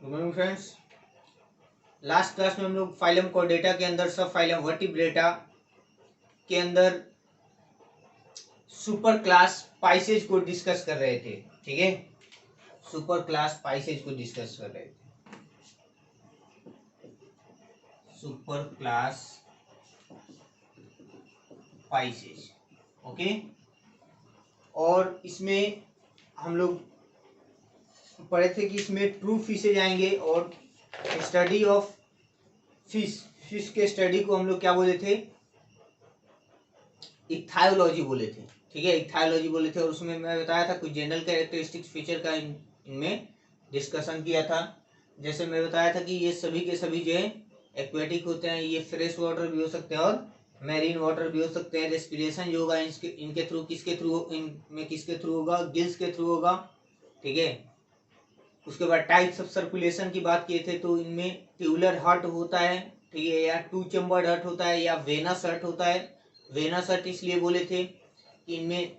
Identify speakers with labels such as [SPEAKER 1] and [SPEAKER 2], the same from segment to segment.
[SPEAKER 1] Good morning friends. Last class में हम लोग फाइलम कॉर्डेटा के अंदर सब फाइलम वर्टिब्रेटा के अंदर सुपर क्लास पाइसेज को डिस्कस कर रहे थे। ठीक है, सुपर क्लास पाइसेज को डिस्कस कर रहे थे। Super class Pisces, okay. और इसमें हम लोग पढ़े थे कि इसमें ट्रू फिशेज आएंगे और स्टडी ऑफ फिश के स्टडी को हम लोग क्या बोले थे, इक्थायोलॉजी बोले थे। ठीक है, इक्थायोलॉजी बोले थे। और उसमें मैं बताया था कुछ जनरल कैरेक्टरिस्टिक्स फीचर का इनमें डिस्कशन किया था। जैसे मैं बताया था कि ये सभी के सभी जो है एक्वेटिक होते हैं, ये फ्रेश वाटर भी हो सकते हैं और मैरीन वाटर भी हो सकते हैं। रेस्पिरेशन जो होगा इनके थ्रू किसके थ्रू होगा, गिल्स के थ्रू होगा। ठीक है, उसके बाद टाइप्स ऑफ सर्कुलेशन की बात किए थे, तो इनमें ट्यूबुलर हार्ट होता है, ठीक है, या टू चैम्बर्ड हार्ट होता है, या वेनस हार्ट होता है। वेनस हार्ट इसलिए बोले थे कि इनमें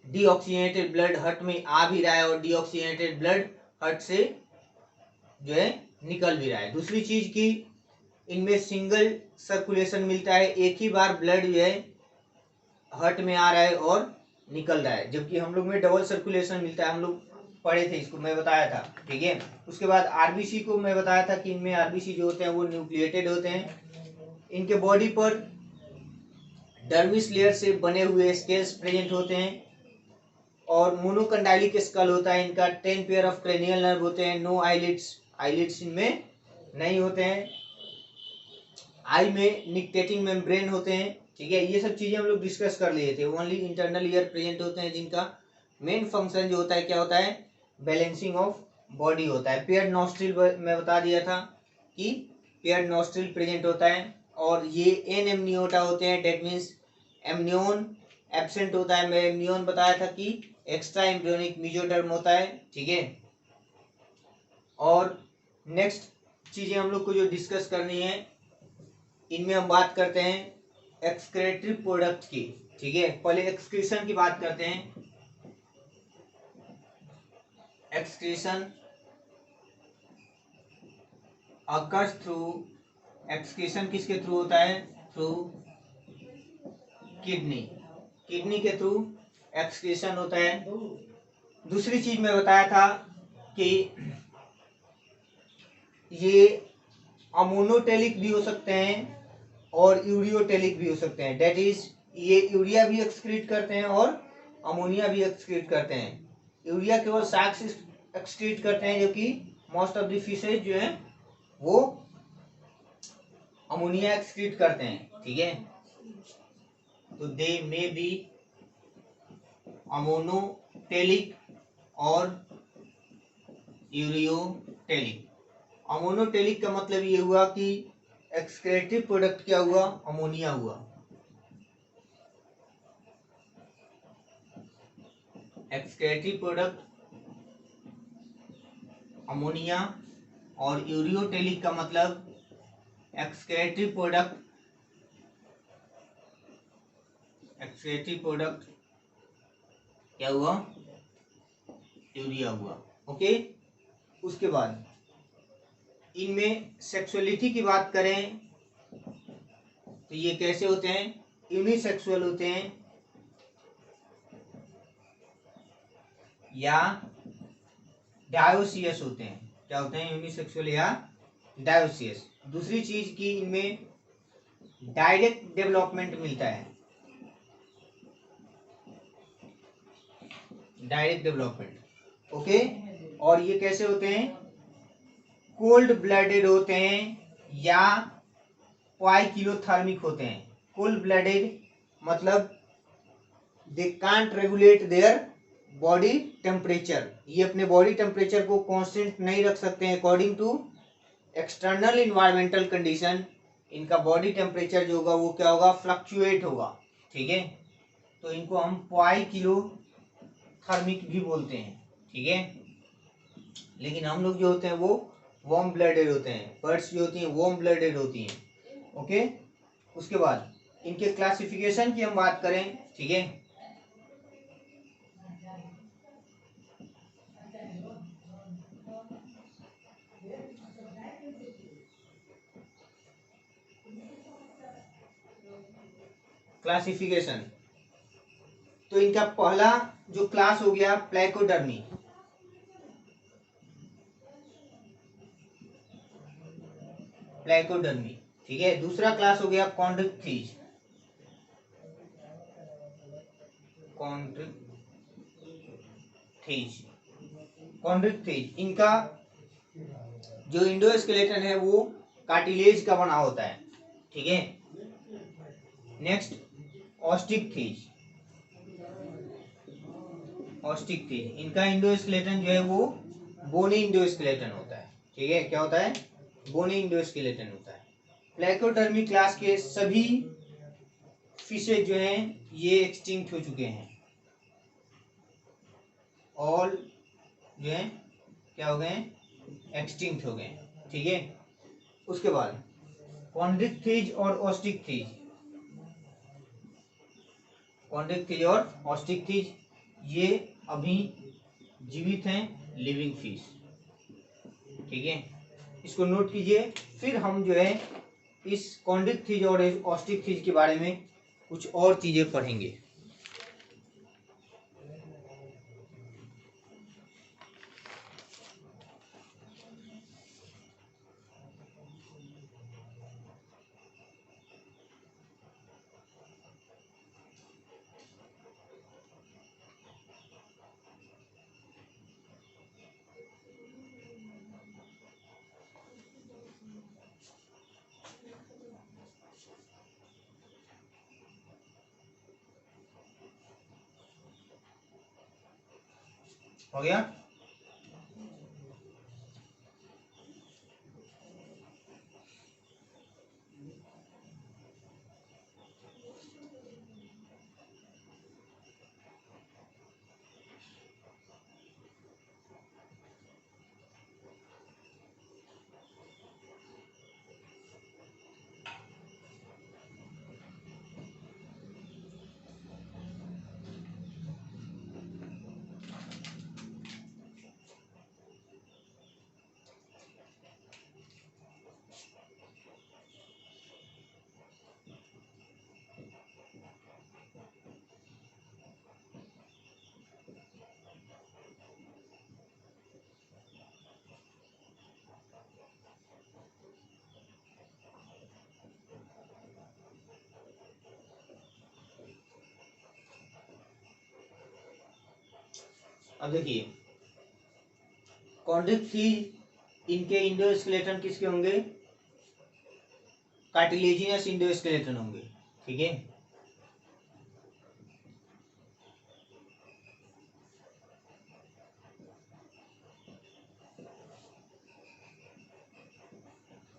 [SPEAKER 1] डीऑक्सीजनेटेड ब्लड हार्ट में आ भी रहा है और डीऑक्सीजनेटेड ब्लड हार्ट से जो है निकल भी रहा है। दूसरी चीज की इनमें सिंगल सर्कुलेशन मिलता है, एक ही बार ब्लड जो है हार्ट में आ रहा है और निकल रहा है, जबकि हम लोग में डबल सर्कुलेशन मिलता है। हम लोग पढ़े थे, इसको मैं बताया था। ठीक है, उसके बाद आरबीसी को मैं बताया था कि इनमें आरबीसी जो होते हैं वो न्यूक्लिएटेड होते हैं। इनके बॉडी पर डर्मिस लेयर से बने हुए स्केल्स प्रेजेंट होते हैं और मोनोकंडाइलिक स्कल होता है इनका। 10 पेयर ऑफ क्रेनियल नर्व होते हैं। नो आईलिड्स इनमें नहीं होते हैं। आई में निक्टेटिंग मेम्ब्रेन होते हैं। ठीक है, ये सब चीजें हम लोग डिस्कस कर लिए थे। ओनली इंटरनल ईयर प्रेजेंट होते हैं, जिनका मेन फंक्शन जो होता है क्या होता है, बैलेंसिंग ऑफ बॉडी होता है। पेयर्ड नॉस्ट्रिल मैं बता दिया था कि पेयर्ड नॉस्ट्रिल प्रेजेंट होता है और ये एन एमनियोटा होते हैं। डेट मीन्स एमनियोन एब्सेंट होता है। मैं एमनियोन बताया था कि एक्स्ट्रा एम्ब्रियोनिक मेसोडर्म होता है। ठीक है, और नेक्स्ट चीजें हम लोग को जो डिस्कस करनी है, इनमें हम बात करते हैं एक्सक्रेटरी प्रोडक्ट की। ठीक है, पहले एक्सक्रीशन की बात करते हैं। एक्सक्रीशन अकर्स थ्रू, एक्सक्रीशन किसके थ्रू होता है, थ्रू किडनी के थ्रू एक्सक्रीशन होता है। दूसरी चीज मैं बताया था कि ये अमोनोटेलिक भी हो सकते हैं और यूरियोटेलिक भी हो सकते हैं। डेट इज ये यूरिया भी एक्सक्रीट करते हैं और अमोनिया भी एक्सक्रीट करते हैं। यूरिया केवल शार्क्स एक्सक्रीट करते हैं, जबकि मोस्ट ऑफ द फिशेज जो है वो अमोनिया एक्सक्रीट करते हैं। ठीक है, तो दे मे बी अमोनोटेलिक और यूरियोटेलिक। अमोनोटेलिक का मतलब ये हुआ कि एक्सक्रेटिव प्रोडक्ट क्या हुआ, अमोनिया हुआ। एक्सक्रेटिव प्रोडक्ट अमोनिया, और यूरियोटेलिक का मतलब एक्सक्रेटिव प्रोडक्ट क्या हुआ, यूरिया हुआ। ओके, उसके बाद इनमें सेक्सुअलिटी की बात करें तो ये कैसे होते हैं, यूनिसेक्सुअल होते हैं या डायोसियस होते हैं। क्या होते हैं, यूनिसेक्सुअल या डायोसियस। दूसरी चीज की इनमें डायरेक्ट डेवलपमेंट मिलता है, डायरेक्ट डेवलपमेंट। ओके, और ये कैसे होते हैं, कोल्ड ब्लडेड होते हैं या पाइकिलोथर्मिक होते हैं। कोल्ड ब्लडेड मतलब they can't regulate their body temperature, ये अपने बॉडी टेम्परेचर को कांस्टेंट नहीं रख सकते हैं according to external environmental condition. इनका बॉडी टेम्परेचर जो होगा वो क्या होगा, फ्लक्चुएट होगा। ठीक है, तो इनको हम पाइकिलोथर्मिक भी बोलते हैं। ठीक है, लेकिन हम लोग जो होते हैं वो वार्म ब्लडेड होते हैं। बर्ड्स जो होती हैं वार्म ब्लडेड होती हैं। ओके, उसके बाद इनके क्लासिफिकेशन की हम बात करें। ठीक है, क्लासिफिकेशन, तो इनका पहला जो क्लास हो गया प्लेकोडर्मी, प्लेकोडर्मी, ठीक है। दूसरा क्लास हो गया कॉन्ड्रिक्थीज, कॉन्ड्रिक्थीज, कॉन्ड्रिक्थीज इनका जो इंडोस्केलेटन है वो कार्टिलेज का बना होता है, ठीक है। नेक्स्ट ऑस्टिकथीज, ऑस्टिकथीज इनका इंडोस्केलेटन जो है वो बोनी इंडोस्केलेटन होता है, ठीक है। क्या होता है? बोनी इंडोस्केलेटन होता है। प्लेकोडर्मी क्लास के सभी फिशेज जो हैं ये एक्सटिंक्ट हो चुके हैं, ऑल जो है क्या हो गए? एक्सटिंक्ट हो गए, ठीक है। उसके बाद कॉन्ड्रिक्थीज और ऑस्टिकथीज, कॉन्ड्रिक्थीज और ऑस्टिकथीज ये अभी जीवित हैं, लिविंग फिश, ठीक है। इसको नोट कीजिए। फिर हम जो है इस कॉन्ड्रिक्थीज और ऑस्टिकथीज के बारे में कुछ और चीजें पढ़ेंगे। हो गया? अब देखिए कॉन्ड्रिक्थीज इनके इंडोस्केलेटन किसके होंगे? कार्टिलेजिनस इंडोस्केलेटन होंगे, ठीक है।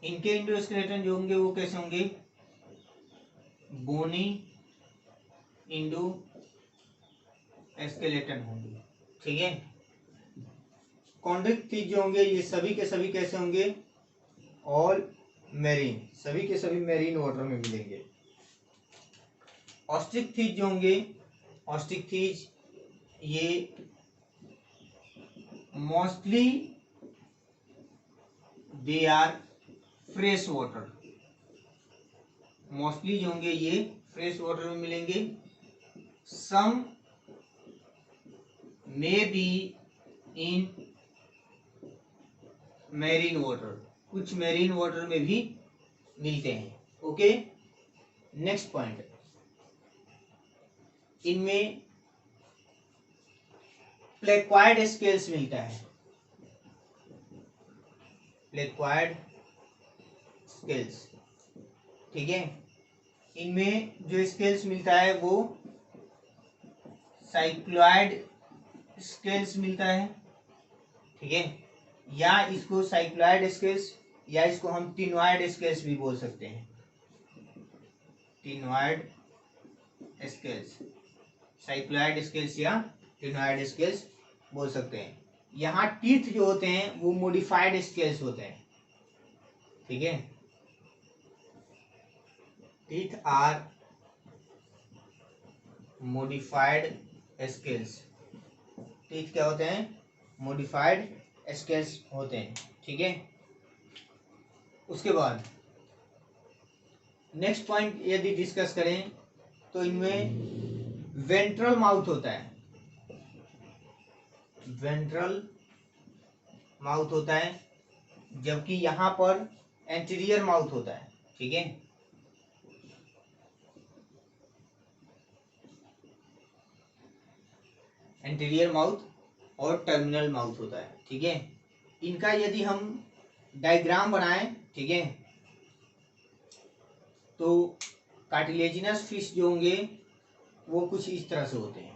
[SPEAKER 1] इनके इंडोस्केलेटन जो होंगे वो कैसे होंगे? बोनी इंडोस्केलेटन होंगे, ठीक है। कॉन्ड्रिक्थीज जो होंगे ये सभी के सभी कैसे होंगे? ऑल मेरीन, सभी के सभी मेरीन वाटर में मिलेंगे। ऑस्ट्रिकथीज जो होंगे, ऑस्ट्रिकथीज ये mostly they are fresh water, mostly जो होंगे ये फ्रेश वाटर में मिलेंगे। Some may be in marine water, कुछ मैरीन वाटर में भी मिलते हैं, ओके। नेक्स्ट पॉइंट, इनमें प्लेक्वाइड स्केल्स मिलता है, प्लेक्वाइड स्केल्स, ठीक है। इनमें जो स्केल्स मिलता है वो साइक्लोइड स्केल्स मिलता है, ठीक है। या इसको साइक्लोइड स्केल्स या इसको हम टिनॉइड स्केल्स भी बोल सकते हैं, टिनॉइड स्केल्स, साइक्लोइड स्केल्स या टिनॉइड स्केल्स बोल सकते हैं। यहाँ टीथ जो होते हैं वो मॉडिफाइड स्केल्स होते हैं, ठीक है। Teeth are modified scales, teeth क्या होते हैं? मॉडिफाइड स्केल्स होते हैं, ठीक है। उसके बाद नेक्स्ट पॉइंट यदि डिस्कस करें तो इनमें वेंट्रल माउथ होता है, वेंट्रल माउथ होता है, जबकि यहाँ पर एंटीरियर माउथ होता है। ठीक है, एंटीरियर माउथ और टर्मिनल माउथ होता है। ठीक है, इनका यदि हम डायग्राम बनाएं, ठीक है, तो कार्टिलेजिनस फिश जो होंगे वो कुछ इस तरह से होते हैं।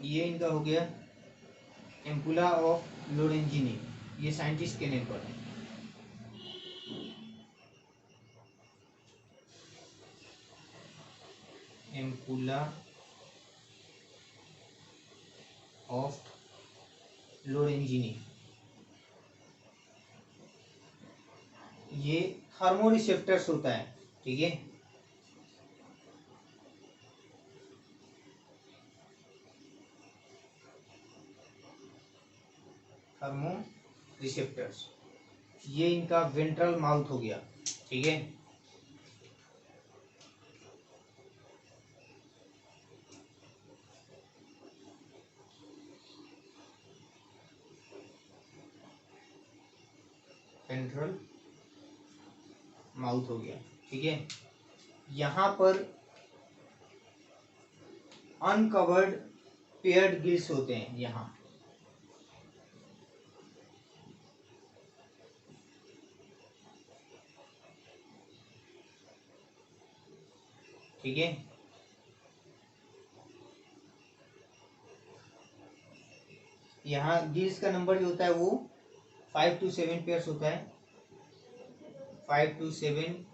[SPEAKER 1] ये इनका हो गया एम्पुला ऑफ लोरेंजिनी, ये साइंटिस्ट के नेम पर है। एम्पुला ऑफ लोरेंजिनी, ये थर्मोरिसेप्टर्स होता है। ठीक है, थर्मो रिसेप्टर्स, ये इनका वेंट्रल माउथ हो गया। ठीक है, वेंट्रल माउथ हो गया। ठीक है, यहाँ पर अनकवर्ड पेयर्ड गिल्स होते हैं यहाँ। ठीक है, यहाँ गिल्स का नंबर जो होता है वो 5 to 7 पेयर्स होता है। 5 to 7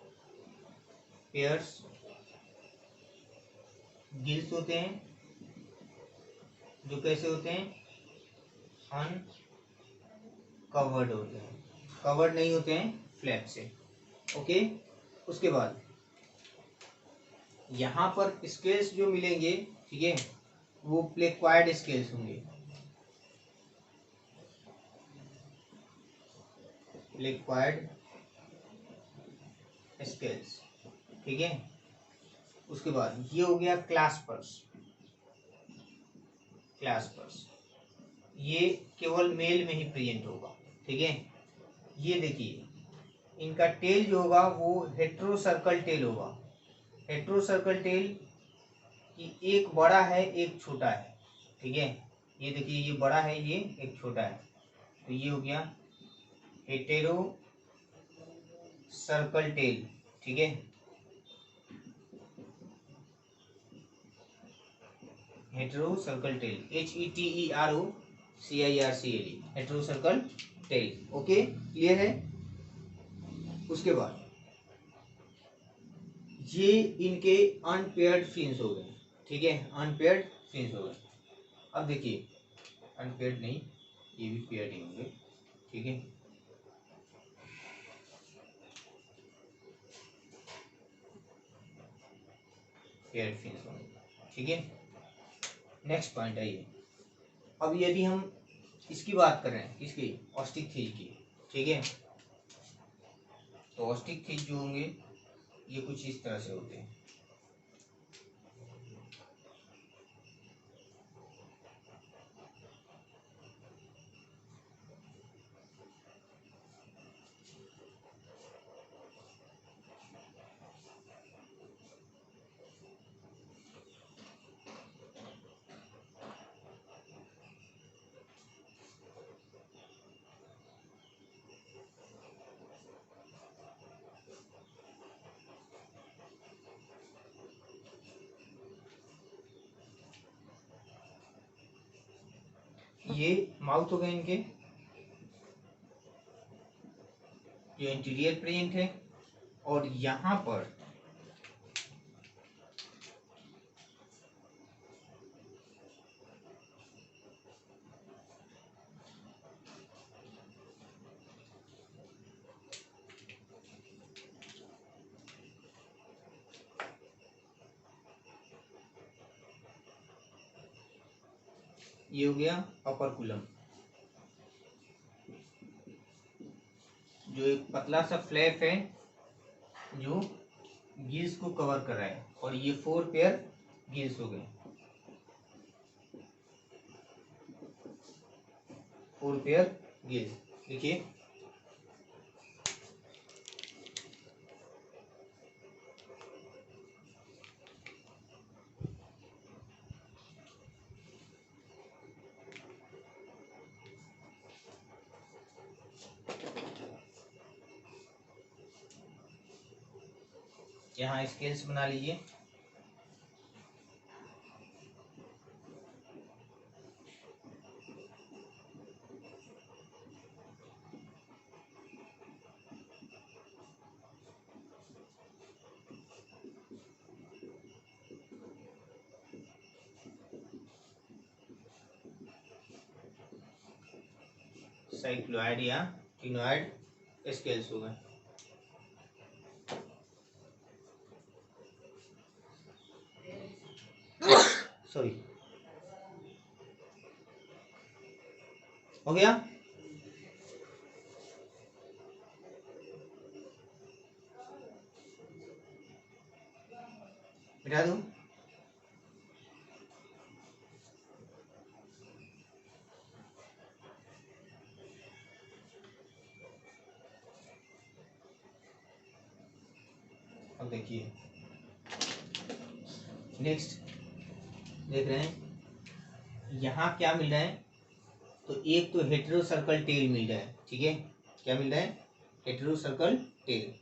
[SPEAKER 1] पेयर्स गिल्स होते हैं, जो कैसे होते हैं, अनकवर्ड होते हैं, कवर्ड नहीं होते हैं फ्लैप से। ओके, उसके बाद यहाँ पर स्केल्स जो मिलेंगे, ठीक है, वो प्लेक्वायड स्केल्स होंगे, प्लेक्वायड स्केल्स। ठीक है, उसके बाद ये हो गया क्लास्पर्स, क्लास्पर्स, ये केवल मेल में ही प्रेजेंट होगा। ठीक है, ये देखिए इनका टेल जो होगा वो हेट्रोसर्कल टेल होगा। हेट्रोसर्कल टेल की एक बड़ा है एक छोटा है। ठीक है, ये देखिए ये बड़ा है ये एक छोटा है, तो ये हो गया हेटेरो सर्कल टेल। ठीक है, hetero circle tail, HETEROCIRCLE, hetero circle tail. Okay, clear है। उसके बाद ये इनके अनपेयर्ड फिन्स हो गए। ठीक है, अनपेयर्ड फिन्स हो गए। अब देखिए अनपेयर्ड नहीं, ये भी पेयर्ड ही होंगे। ठीक है, पेयर्ड फिन्स होंगे। ठीक है, नेक्स्ट पॉइंट आइए। अब यदि हम इसकी बात कर रहे हैं, किसकी, ऑस्टिक फिश की। ठीक है, तो ऑस्टिक फिश जो होंगे ये कुछ इस तरह से होते हैं। ये माउथ हो गए इनके जो इंटीरियर प्रेजेंट है, और यहाँ पर ये हो गया अपर जो एक पतला सा फ्लैप है जो गिल्स को कवर कर रहा है, और ये 4 पेयर गिल्स हो गए, 4 पेयर गिल्स। देखिए यहाँ स्केल्स बना लीजिए। साइक्लोइड या टिनोइड स्केल्स हो गए। सॉरी, हो गया। मिटा दूं? अब देखिए नेक्स्ट देख रहे हैं यहाँ क्या मिल रहा है। तो एक तो हेटेरो सर्कल टेल मिल रहा है, ठीक है। क्या मिल रहा है? Hetero circle tail.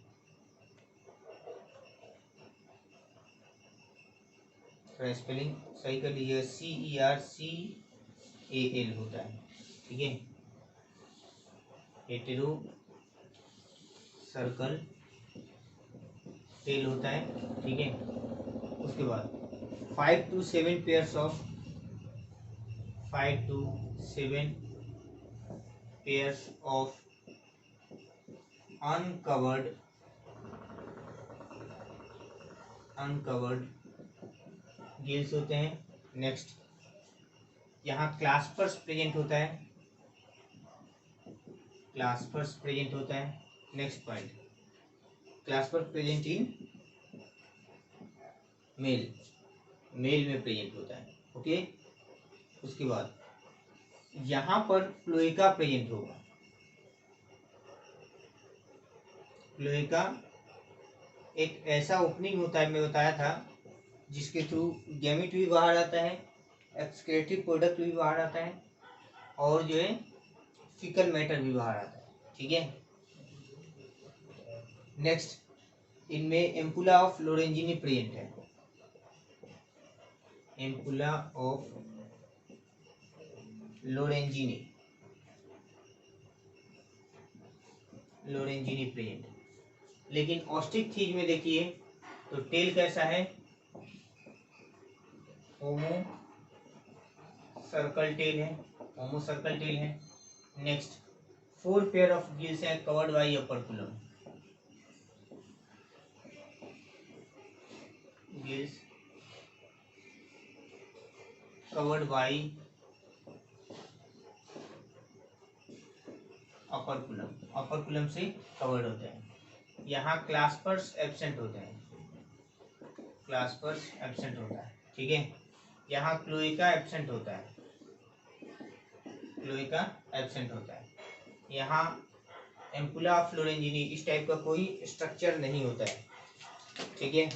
[SPEAKER 1] थोड़ा स्पेलिंग सही कर लीजिए, CERCAL होता है, ठीक है। हेटेरो सर्कल टेल होता है, ठीक है। उसके बाद 5 to 7 pairs of 5 to 7 pairs of uncovered gills होते हैं। नेक्स्ट यहाँ क्लास्पर्स प्रेजेंट होता है, क्लास्पर्स प्रेजेंट होता है। Next point, clasper present in male में प्रेजेंट होता है, ओके। उसके बाद यहाँ पर क्लोएका प्रेजेंट होगा। क्लोएका एक ऐसा ओपनिंग होता है, मैं बताया था, जिसके थ्रू गैमेट भी बाहर आता है, एक्सक्रीटिव प्रोडक्ट भी बाहर आता है, और जो है फीकल मैटर भी बाहर आता है, ठीक है। नेक्स्ट, इनमें एम्पुला ऑफ लोरेंजिनी प्रेजेंट है, एम्पुला ऑफ लोरेंजिनी प्रेजेंट। लेकिन ऑस्टिक थीज में देखिए तो टेल कैसा है, होमो सर्कल टेल है। नेक्स्ट 4 पेयर ऑफ गिल्स हैं covered by operculum, gills covered by operculum से कवर्ड होते हैं। यहाँ क्लास्पर्स एब्सेंट होते हैं, ठीक है। यहाँ क्लोएका एब्सेंट होता है, यहाँ एम्पुला ऑफ लोरेंजिनी इस टाइप का कोई स्ट्रक्चर नहीं होता है, ठीक है।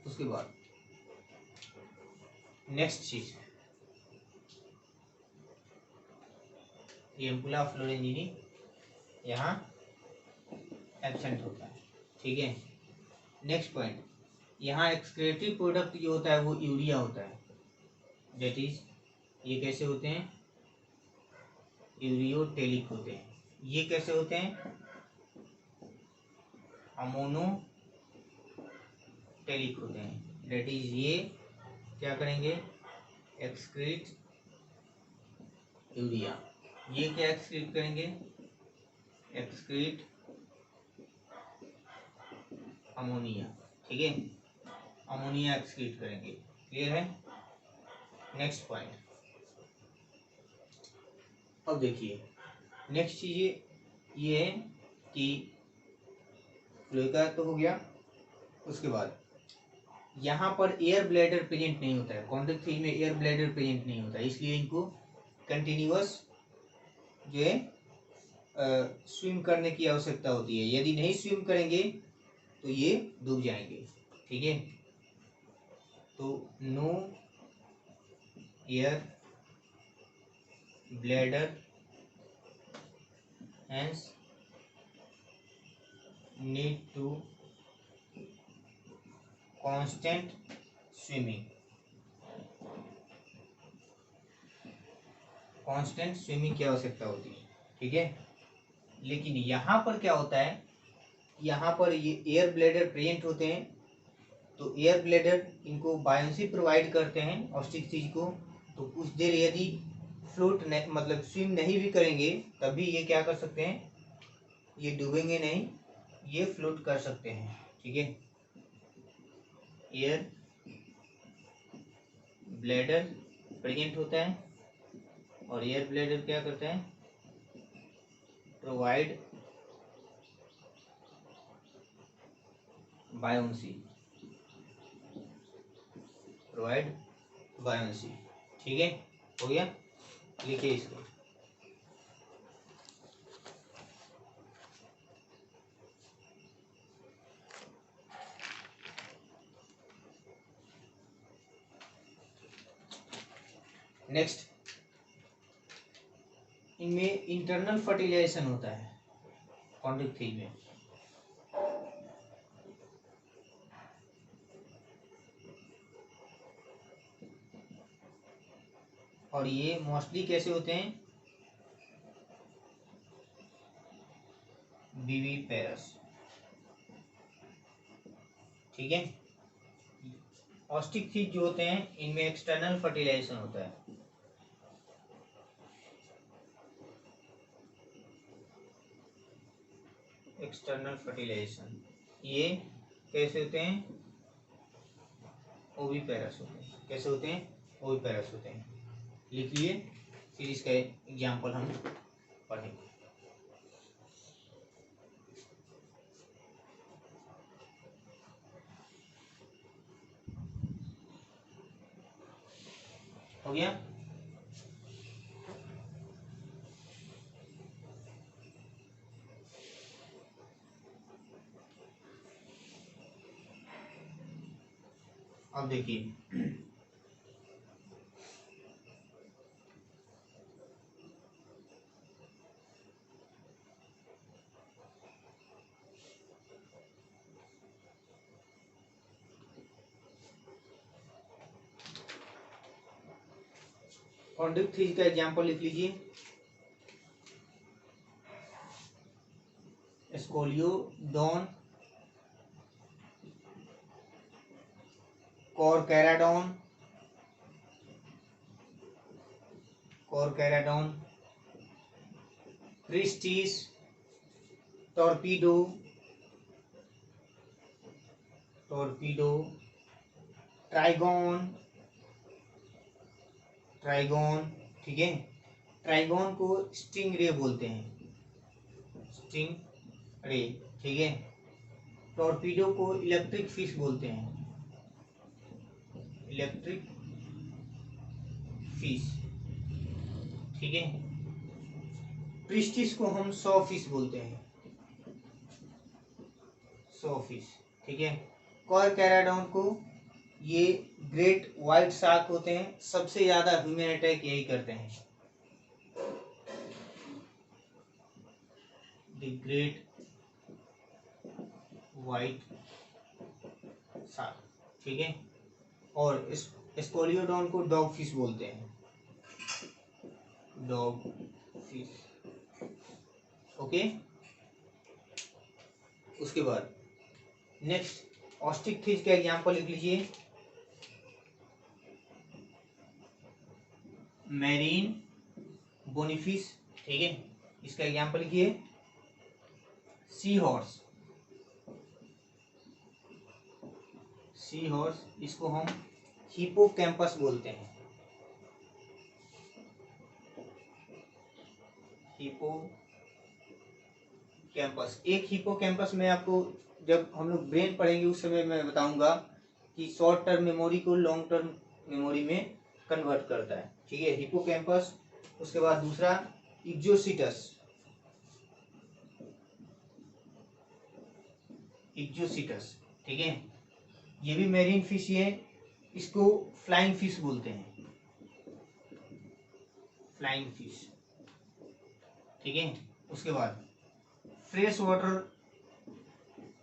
[SPEAKER 1] उसके बाद नेक्स्ट चीज, ये एम्पुला फ्लोरेंजीनी यहाँ एब्सेंट होता है, ठीक है। नेक्स्ट पॉइंट, यहाँ एक्सक्रीटरी प्रोडक्ट जो होता है वो यूरिया होता है, डेट इज ये कैसे होते हैं, यूरियोटेलिक होते हैं। ये कैसे होते हैं, अमोनोटेलिक होते हैं, डेट इज ये क्या करेंगे, एक्सक्रीट यूरिया। ये क्या एक्सक्रीट करेंगे, एक्सक्रीट अमोनिया, ठीक है, अमोनिया एक्सक्रीट करेंगे। क्लियर है। नेक्स्ट पॉइंट, अब देखिए नेक्स्ट चीज ये है कि फ्लोएका तो हो गया। उसके बाद यहाँ पर एयर ब्लैडर प्रेजेंट नहीं होता है, कॉन्टैक्ट फेज में एयर ब्लैडर प्रेजेंट नहीं होता है, इसलिए इनको कंटिन्यूअस जो है स्विम करने की आवश्यकता होती है। यदि नहीं स्विम करेंगे तो ये डूब जाएंगे, ठीक है। तो no air bladder hence need to constant swimming, constant swimming की आवश्यकता होती है, ठीक है। लेकिन यहाँ पर क्या होता है, यहाँ पर ये एयर ब्लैडर प्रेजेंट होते हैं, तो एयर ब्लैडर इनको बायोन्सी प्रोवाइड करते हैं ऑस्टिक चीज को। तो कुछ देर यदि फ्लोट मतलब स्विम नहीं भी करेंगे तब भी ये क्या कर सकते हैं, ये डूबेंगे नहीं, ये फ्लोट कर सकते हैं, ठीक है। एयर ब्लैडर प्रेजेंट होता है और एयर ब्लैडर क्या करता है, प्रोवाइड बायोन्सी, प्रोवाइड बायोन्सी, ठीक है। हो गया, लिखिए इसको। नेक्स्ट, इनमें इंटरनल फर्टिलाइजेशन होता है कॉन्टैक्ट फेज में। और ये मोस्टली कैसे होते हैं, विविपेरस, ठीक है। ऑस्टिक चीज जो होते हैं इनमें एक्सटर्नल फर्टिलाइजेशन होता है, एक्सटर्नल फर्टिलाइजेशन। ये कैसे होते हैं, ओविपेरस होते हैं। कैसे होते हैं, ओविपेरस होते हैं। लिखिए, फिर इसका एग्जाम्पल हम पढ़ेंगे। हो गया। अब देखिए, कॉन्टैक्ट फेज का एग्जाम्पल लिख लीजिए, स्कोलियोडोन, कोरकेराडोन, कोरकेराडोन, क्रिस्टिस, टॉर्पीडो, टॉर्पीडो, ट्राइगोन, ट्राइगोन, ठीक है। ट्राइगोन को स्टिंग रे बोलते हैं, स्टिंग रे, ठीक है। टॉर्पीडो को इलेक्ट्रिक फिश बोलते हैं, इलेक्ट्रिक फिश, ठीक है। प्रिस्टिस को हम सॉ फिश बोलते हैं, सॉ फिश, ठीक है। कोरकेराडोन को ये ग्रेट व्हाइट शार्क होते हैं, सबसे ज्यादा ह्यूमन अटैक यही करते हैं, द ग्रेट व्हाइट शार्क, ठीक है। और इस स्कोलियोडॉन को डॉग फिश बोलते हैं, डॉग फिश, ओके। उसके बाद नेक्स्ट ऑस्टिक फिश का एग्जांपल लिख लीजिए, मैरीन बोनीफिश, ठीक है। इसका एग्जांपल लिखिए, सी हॉर्स, सी हॉर्स, इसको हम हिपोकैम्पस बोलते हैं, हिपोकैम्पस। एक हिपोकैम्पस में आपको जब हम लोग ब्रेन पढ़ेंगे उस समय मैं बताऊंगा कि शॉर्ट टर्म मेमोरी को लॉन्ग टर्म मेमोरी में कन्वर्ट करता है, ठीक है, हिपोकैम्पस। उसके बाद दूसरा इक्जोसिटस, इक्जोसिटस, ठीक है, ये भी मैरीन फिश है, इसको फ्लाइंग फिश बोलते हैं, फ्लाइंग फिश, ठीक है। उसके बाद फ्रेश वाटर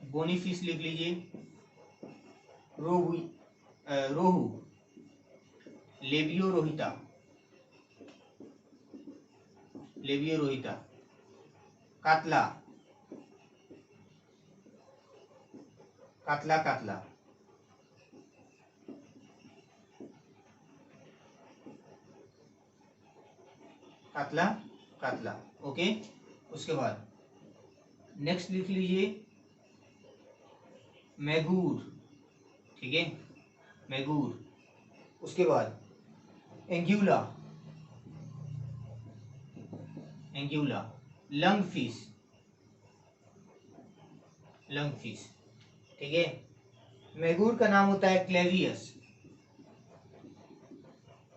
[SPEAKER 1] बोनी फिश लिख लीजिए, रोहू, रोहू, लेबियो रोहिता, लेबियो रोहिता, कातला, कातला, कातला, कातला, कातला, ओके। उसके बाद नेक्स्ट लिख लीजिए मैगूर, ठीक है, मैगूर। उसके बाद एंग्यूला, एंग्यूला, लंग फिश, लंग फिश, ठीक है। मैगूर का नाम होता है क्लेवियस,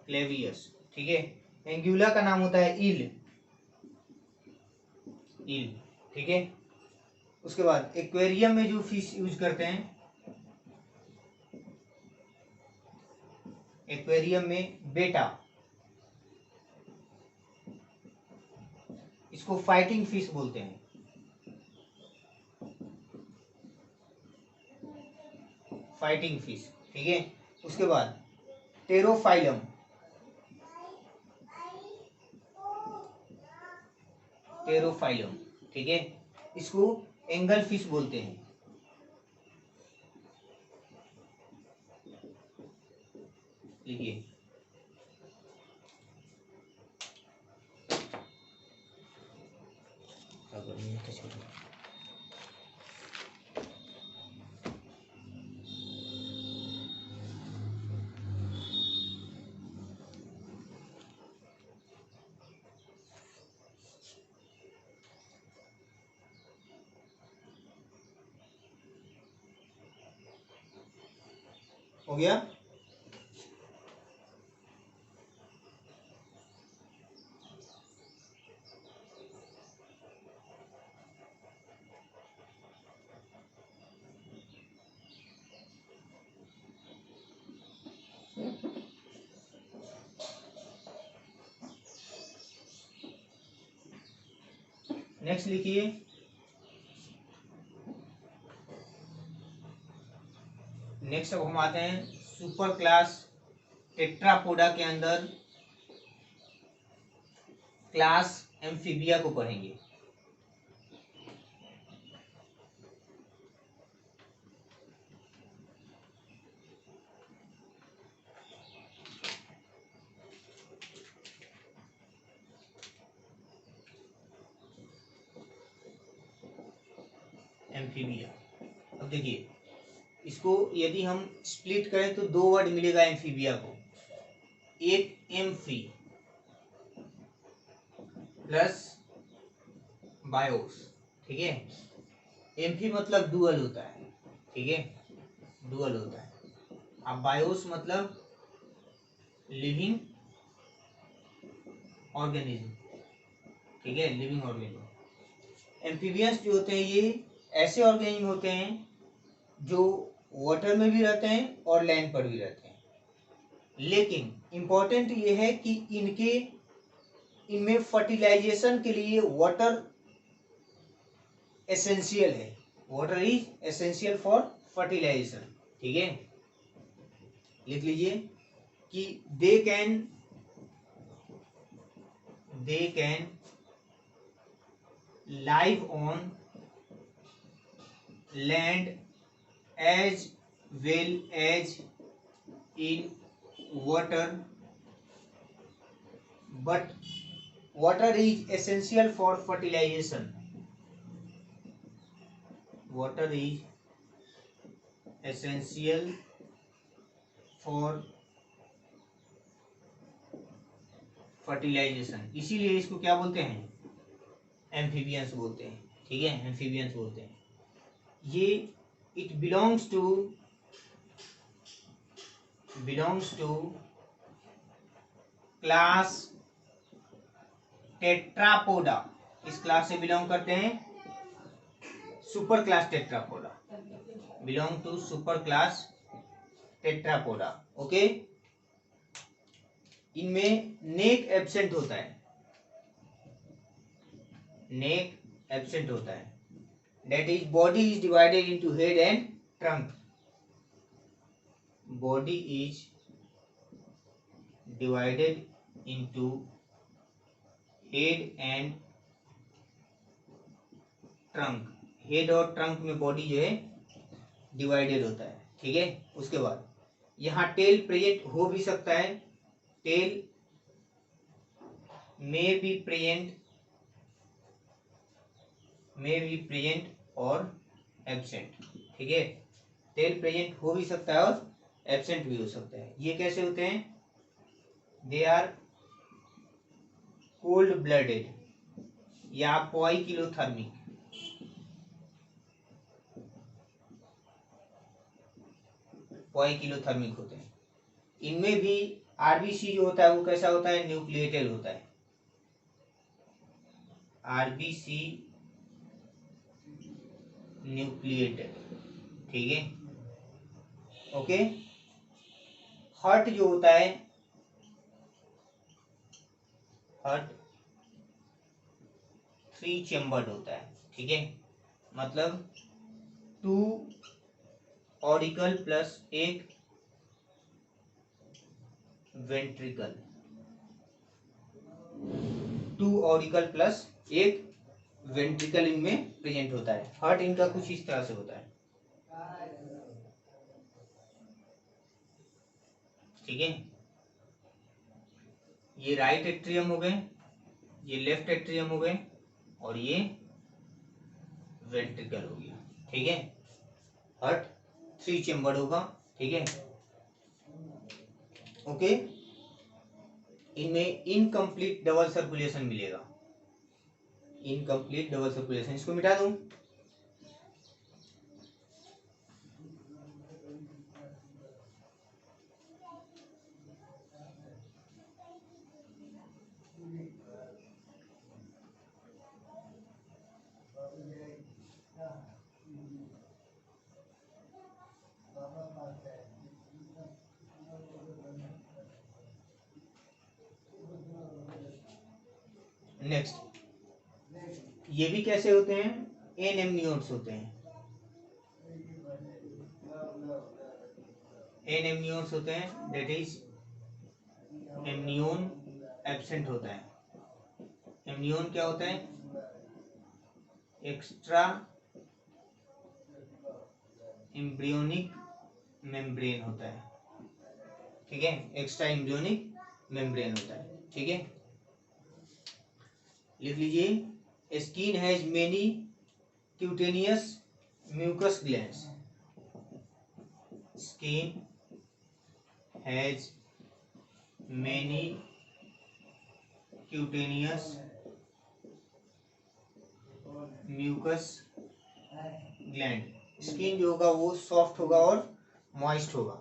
[SPEAKER 1] क्लेवियस, ठीक है। एंग्यूला का नाम होता है ईल, ईल, ठीक है। उसके बाद एक्वेरियम में जो फिश यूज करते हैं, एक्वेरियम में बेटा, इसको फाइटिंग फिश बोलते हैं, फाइटिंग फिश, ठीक है। उसके बाद टेरोफाइलम, टेरोफाइलम, ठीक है, इसको एंगल फिश बोलते हैं, लिखिए। हो गया। नेक्स्ट लिखिए, नेक्स्ट अब हम आते हैं सुपर क्लास टेट्रापोडा के अंदर क्लास एम्फीबिया को पढ़ेंगे। एम्फीबिया, अब देखिए इसको यदि हम स्प्लिट करें तो दो वर्ड मिलेगा एम्फीबिया को, एक एम्फी प्लस बायोस, ठीक है। एम्फी मतलब डुअल होता है, ठीक है, डुअल होता है। अब बायोस मतलब लिविंग ऑर्गेनिज्म, ठीक है, लिविंग ऑर्गेनिज्म। एम्फीबियंस जो होते हैं ये ऐसे ऑर्गेनिज्म होते हैं जो वाटर में भी रहते हैं और लैंड पर भी रहते हैं, लेकिन इम्पोर्टेंट ये है कि इनमें फर्टिलाइजेशन के लिए वाटर एसेंशियल है। Water is essential for fertilization. ठीक है, लिख लीजिए कि they can live on land as well as in water, but water is essential for fertilization. Water is essential for fertilization, इसीलिए इसको क्या बोलते हैं, एम्फीबियंस बोलते हैं। ठीक है, एम्फीबियंस बोलते हैं। ये it belongs to class Tetrapoda. इस क्लास से बिलोंग करते हैं, super class Tetrapoda, belong to super class Tetrapoda. Okay, इनमें नेक एब्सेंट होता है, नेक एब्सेंट होता है। That is body is divided into head and trunk. Body is divided into head and trunk। हेड और ट्रंक में बॉडी जो है डिवाइडेड होता है। ठीक है, उसके बाद यहाँ टेल प्रेजेंट हो भी सकता है, टेल में बी प्रेजेंट और एब्सेंट। ठीक है, टेल प्रेजेंट हो भी सकता है और एब्सेंट भी हो सकता है। ये कैसे होते हैं, दे आर कोल्ड ब्लडेड या पॉइकिलोथर्मिक। पॉइकिलोथर्मिक होते हैं। इनमें भी आरबीसी जो होता है वो कैसा होता है, न्यूक्लिएटेड होता है। RBC nucleated. ठीक है, ओके। हार्ट जो होता है, हार्ट 3 चेम्बर्ड होता है। ठीक है, मतलब 2 auricle plus 1 ventricle, 2 auricle plus 1 ventricle इनमें प्रेजेंट होता है। हार्ट इनका कुछ इस तरह से होता है। ठीक है, ये राइट एट्रियम हो गए, ये लेफ्ट एट्रियम हो गए और ये वेंट्रिकल हो गया। ठीक है, हार्ट 3 चेम्बर होगा। ठीक है, ओके। इनमें इनकम्प्लीट डबल सर्कुलेशन मिलेगा, इनकम्प्लीट डबल सर्कुलेशन। इसको मिटा दूं, नेक्स्ट ये भी कैसे होते हैं, एन एमनियोट्स होते हैं। एन एमनियोट्स होते हैं, दैट इज एमनियोन एब्सेंट होता है। एमनियोन क्या होता है, एक्स्ट्रा एम्ब्रियोनिक मेम्ब्रेन होता है। ठीक है, एक्स्ट्रा एम्ब्रियोनिक मेम्ब्रेन होता है। ठीक है, लिख लीजिए, skin has many cutaneous mucus glands. Skin has many cutaneous mucus gland. Skin जो होगा वो सॉफ्ट होगा और मॉइस्ट होगा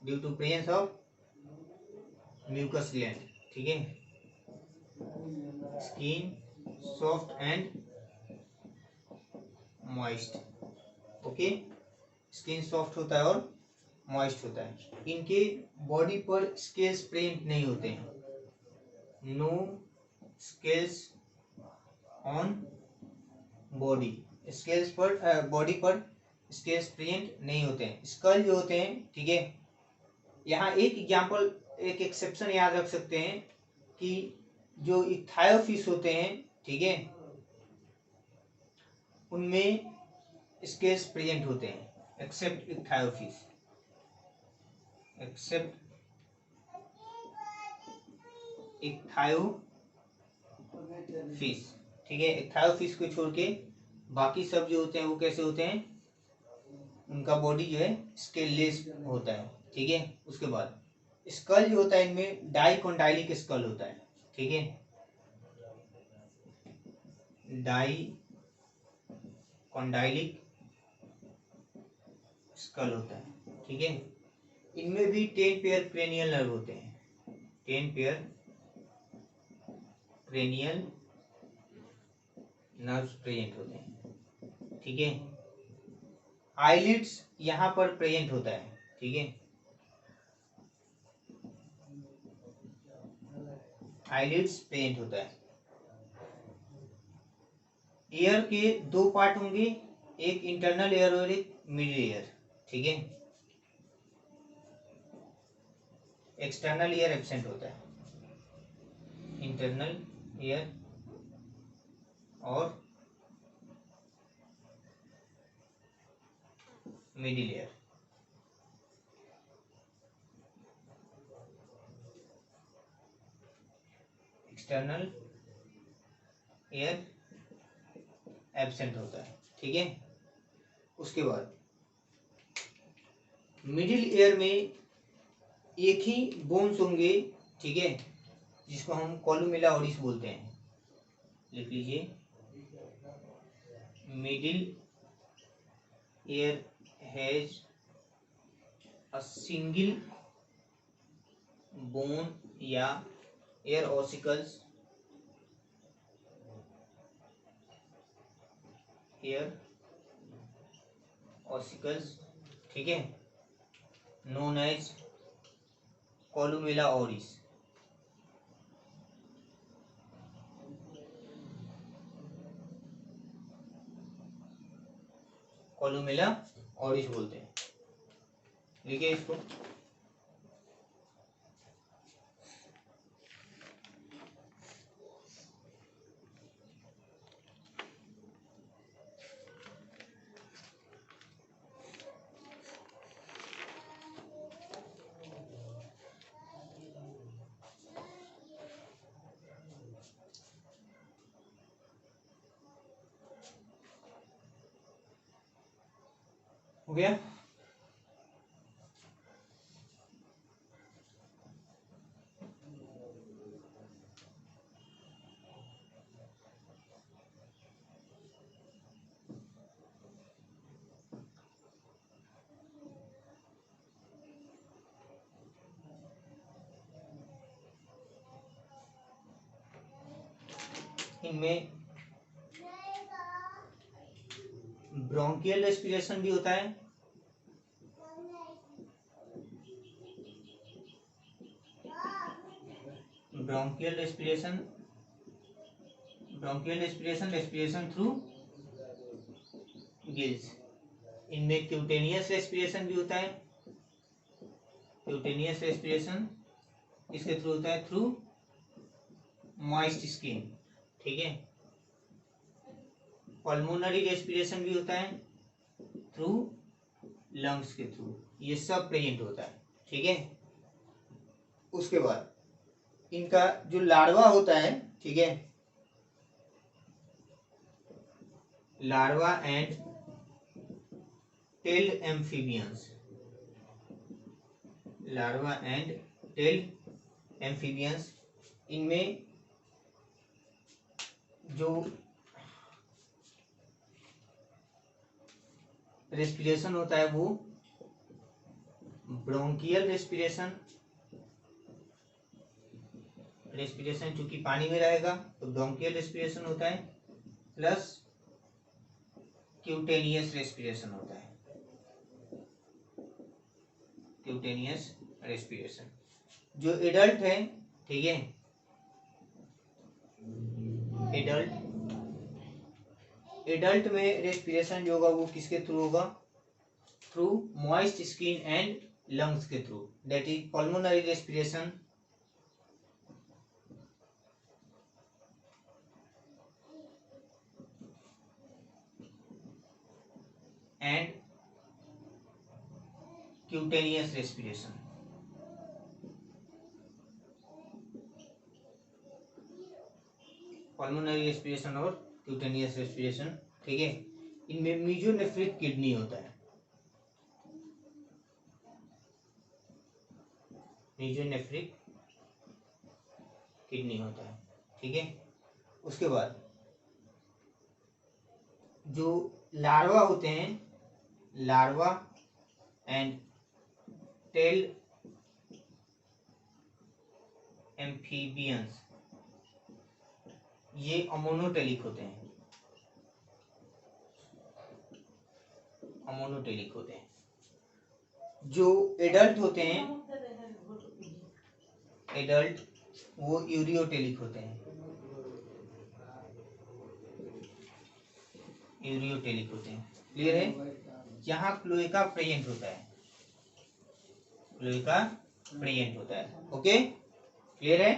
[SPEAKER 1] due to presence of mucus gland. ठीक है, skin soft and moist. Okay, skin soft होता है और मॉइस्ट होता है। इनके बॉडी पर स्केल्स प्रिंट नहीं होते हैं, no scales on body, scales पर बॉडी पर स्केल्स प्रिंट नहीं होते हैं। स्कल जो होते हैं, ठीक है, यहाँ एक एग्जांपल, एक एक्सेप्शन याद रख सकते हैं कि जो इक्थायोफिश होते हैं, ठीक है, उनमें स्केल्स प्रेजेंट होते हैं, एक्सेप्ट इक्थायोफिश, एक्सेप्ट इक्थायोफिश, ठीक है। इक्थायोफिश को छोड़ के बाकी सब जो होते हैं वो कैसे होते हैं, उनका बॉडी जो है स्केललेस होता है, ठीक है। उसके बाद स्कल जो होता है, इनमें डाइकोंडाइलिक स्कल होता है, ठीक है, डाइकोंडाइलिक स्कल होता है, ठीक है। इनमें भी 10 पेयर क्रेनियल नर्व होते हैं, 10 पेयर क्रेनियल नर्व्स प्रेजेंट होते हैं, ठीक है। आईलिड्स यहाँ पर प्रेजेंट होता है, ठीक है, आईलिड्स प्रेजेंट होता है। ईयर के दो पार्ट होंगे, एक इंटरनल ईयर और एक मिडिल ईयर, ठीक है। एक्सटर्नल ईयर एब्सेंट होता है, इंटरनल ईयर और middle ear. External ear absent होता है, ठीक है। उसके बाद मिडिल ईयर में एक ही बोन्स होंगे, ठीक है, जिसको हम कोलुमेला ओरिस बोलते हैं, लिख लीजिए। Middle ear has a single bone या एयर ऑसिकल्स, एयर ऑसिकल्स, ठीक है, नोन एज कोलुमेला ओरिस, कोलुमेला ओरिस बोलते हैं, लिखिए इसको। हो गया। इनमें ब्रोंकियल रेस्पिरेशन भी होता है, bronchial respiration, bronchial respiration, respiration through gills. इनमें क्यूटेनियस रेस्पिरेशन भी होता है, क्यूटेनियस रेस्पिरेशन इसके थ्रू होता है, थ्रू मॉइस्ट स्किन, ठीक है। पल्मोनरी रेस्पिरेशन भी होता है थ्रू लंग्स के थ्रू, ये सब प्रेजेंट होता है, ठीक है। उसके बाद इनका जो लार्वा होता है, ठीक है, larva and tailed amphibians, larva and tailed amphibians, इनमें जो रेस्पिरेशन होता है वो ब्रोंकियल रेस्पिरेशन, रेस्पिरेशन चूंकि पानी में रहेगा तो ब्रोंकियल रेस्पिरेशन होता है, प्लस क्यूटेनियस रेस्पिरेशन होता है, क्यूटेनियस रेस्पिरेशन। जो एडल्ट है, ठीक है, एडल्ट में रेस्पिरेशन जो होगा वो किसके थ्रू होगा? Through moist skin and lungs के through, that is pulmonary respiration and cutaneous respiration. Pulmonary respiration और क्यूटेनियस रेस्पिरेशन, ठीक है। इनमें मीजोनेफ्रिक किडनी होता है, मीजोनेफ्रिक किडनी होता है, ठीक है। उसके बाद जो लार्वा होते हैं, लार्वा एंड टेल्ड एम्फीबियंस, ये अमोनोटेलिक होते हैं, अमोनोटेलिक होते हैं। जो एडल्ट होते हैं, एडल्ट, वो यूरियोटेलिक होते हैं, यूरियोटेलिक होते हैं। क्लियर है? यहाँ क्लोएका प्रेजेंट होता है, क्लोएका प्रेजेंट होता है। ओके, क्लियर है?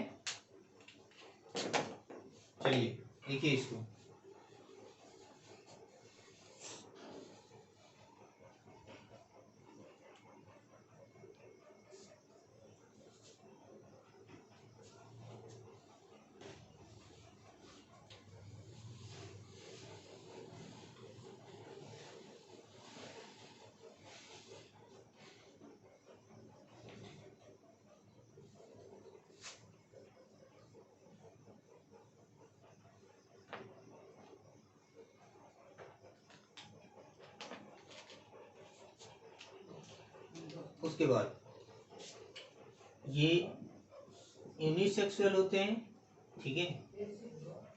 [SPEAKER 1] चलिए देखिए इसको। उसके बाद ये यूनिसेक्सुअल होते हैं, ठीक है,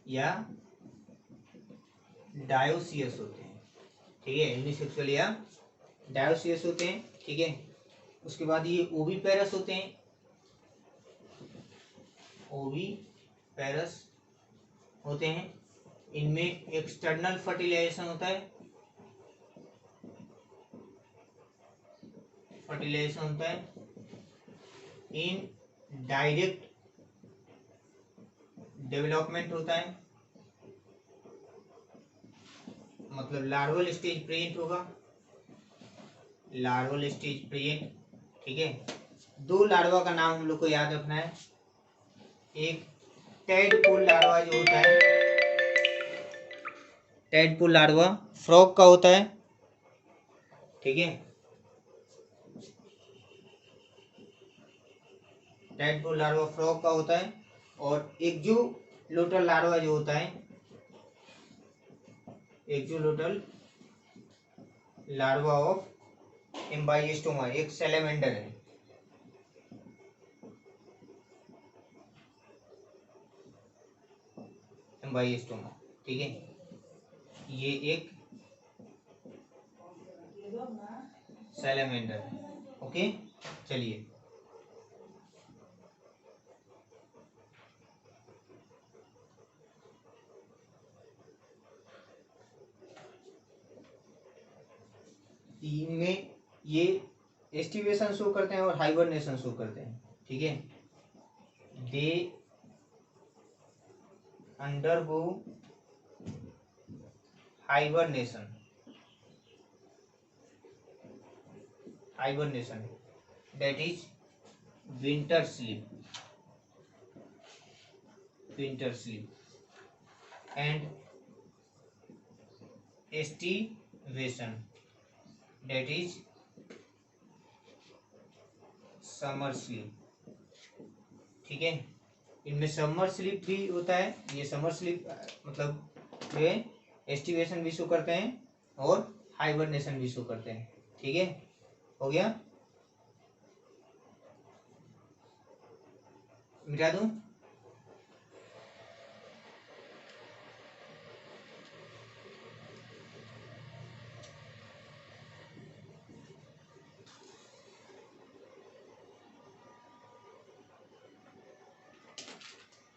[SPEAKER 1] या डायोसियस होते हैं, ठीक है, यूनिसेक्सुअल या डायोसियस होते हैं, ठीक है। उसके बाद ये ओवीपेरस होते हैं, ओवीपेरस होते हैं। इनमें एक्सटर्नल फर्टिलाइजेशन होता है, फर्टिलाइजेशन होता है। इन डायरेक्ट डेवलपमेंट होता है, मतलब लार्वल स्टेज प्रेजेंट होगा, लार्वल स्टेज प्रेजेंट, ठीक है। दो लार्वा का नाम हम लोग को याद रखना है। एक टेडपोल लार्वा जो होता है, टेडपोल लार्वा फ्रॉग का होता है, ठीक है, टेडपोल लार्वा फ्रॉग का होता है। और एक जो लोटल लार्वा जो होता है, एक जो लोटल लार्वा ऑफ एम्बाइस्टोमा, एक सैलेमेंडर है, एम्बाइस्टोमा, ठीक है, ये एक सैलेमेंडर है। ओके, चलिए इनमें ये एस्टिवेशन शो करते हैं और हाइबरनेशन शो करते हैं, ठीक है। They undergo hibernation, hibernation that is winter sleep, winter sleep and aestivation that is summer sleep, ठीक है। इनमें समर स्लीप भी होता है, ये समर स्लीप मतलब जो है एस्टिवेशन भी शो करते हैं और हाइबरनेशन भी शो करते हैं, ठीक है। हो गया, मिटा दूं?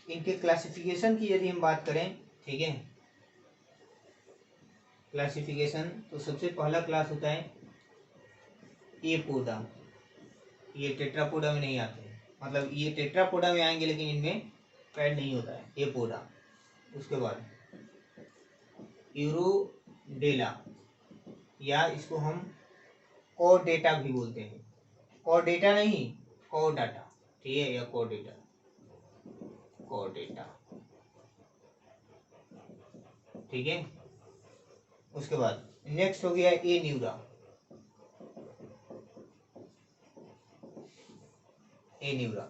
[SPEAKER 1] इनके क्लासिफिकेशन की यदि हम बात करें, ठीक है, क्लासिफिकेशन, तो सबसे पहला क्लास होता है एपोडा। ये टेट्रापोडा में नहीं आते हैं, मतलब ये टेट्रापोडा में आएंगे लेकिन इनमें पैड नहीं होता है, एपोडा। उसके बाद यूरोडेला, या इसको हम कोडेटा भी बोलते हैं, कोडेटा नहीं, कोडाटा, ठीक है, या कोडेटा, कोडेटा, ठीक है। उसके बाद नेक्स्ट हो गया ए न्यूरा, ए न्यूरा,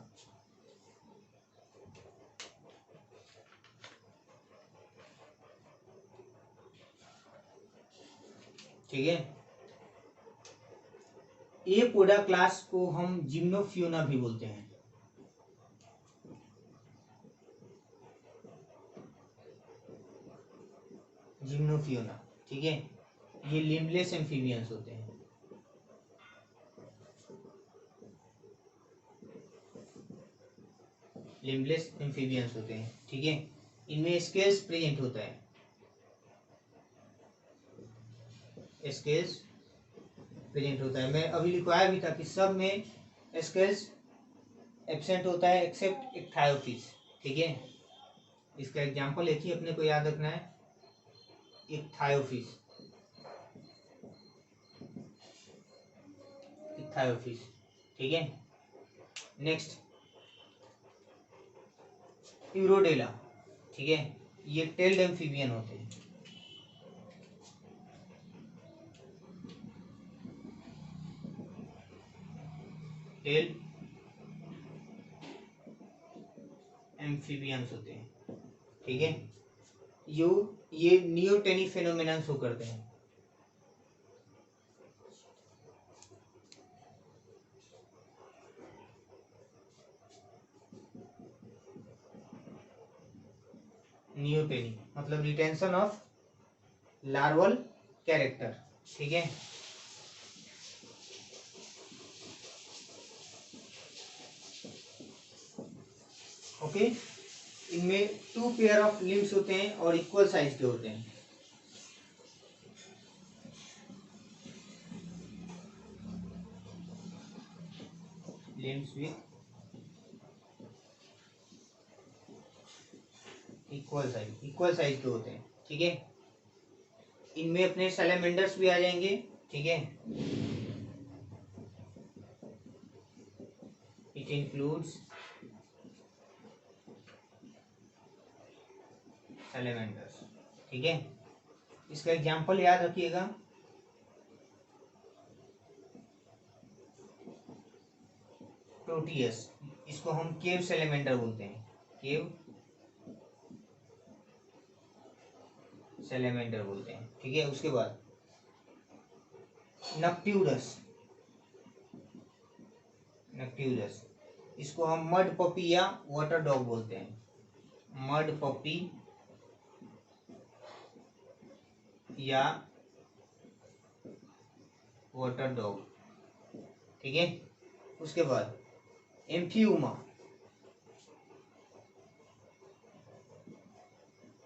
[SPEAKER 1] ठीक है। ए पोडा क्लास को हम जिम्नोफियोना भी बोलते हैं, जिम्नोफियोना, ठीक है। ये लिम्बलेस एम्फीबियंस होते हैं, लिम्बलेस एम्फीबियंस होते हैं, ठीक है। इनमें स्केल्स प्रेजेंट होता है, स्केल्स प्रेजेंट होता है। मैं अभी लिखवाया भी था कि सब में स्केल्स एब्सेंट होता है एक्सेप्ट इक्थायोफिस, ठीक है। इसका एग्जांपल एक ही अपने को याद रखना है, इक्थायोफिस, इक्थायोफिस, ठीक है। नेक्स्ट यूरोडेला, ठीक है, ये टेल्ड एम्फीबियन होते हैं, टेल्ड एम्फीबियंस होते हैं, ठीक है। ये नियोटेनी फेनोमेनन शो करते हैं, नियोटेनी मतलब रिटेंशन ऑफ लार्वल कैरेक्टर, ठीक है। ओके, इनमें 2 पेयर ऑफ लिम्स होते हैं और इक्वल साइज के होते हैं, लिम्स विथ इक्वल साइज के होते हैं, ठीक है। इनमें अपने सैलेमेंडर्स भी आ जाएंगे, ठीक है। इट इंक्लूड्स सैलेमेंडर्स, ठीक है। इसका एग्जांपल याद रखिएगा, प्रोटियस, इसको हम केव सैलेमेंडर बोलते हैं, केव सैलेमेंडर बोलते हैं, ठीक है। उसके बाद नक्ट्यूरस, नक्ट्यूरस, इसको हम मड पपी या वाटर डॉग बोलते हैं, मड पपी या वाटर डॉग, ठीक है। उसके बाद एम्फियूमा,